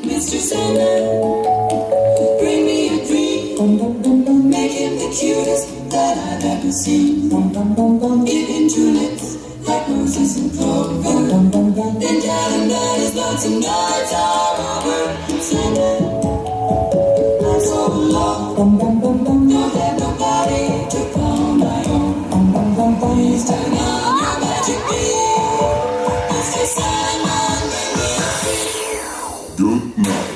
Mr. Sandman, bring me a dream. Make him the cutest that I've ever seen. Give him tulips like roses and clover. Then tell him that his lonesome nights are over. Sandman, I'm so alone. Don't have nobody to call my own. Please turn on your magic beam. Mr. Sandman, bring me a dream. Good night.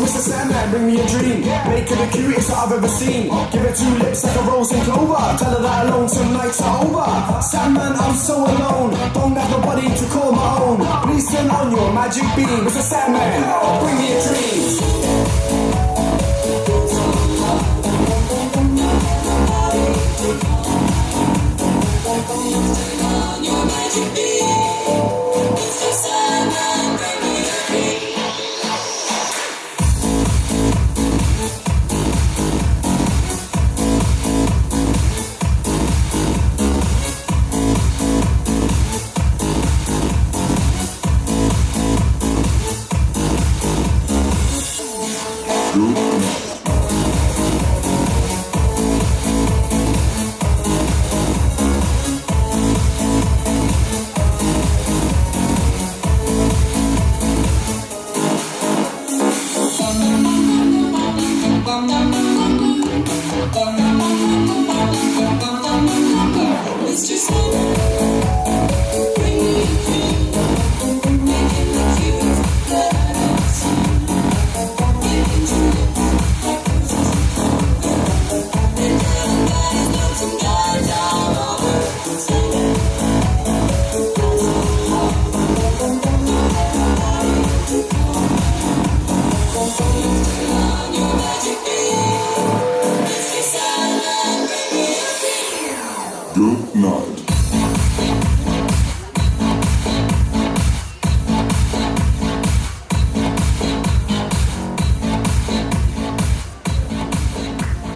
Mr. Sandman, bring me a dream. Make her the cutest that I've ever seen. Give her two lips like a rose and clover. Tell her that alone some nights are over. Sandman, I'm so alone. Don't have nobody to call my own. Please turn on your magic beam. Mr. Sandman, bring me a dream.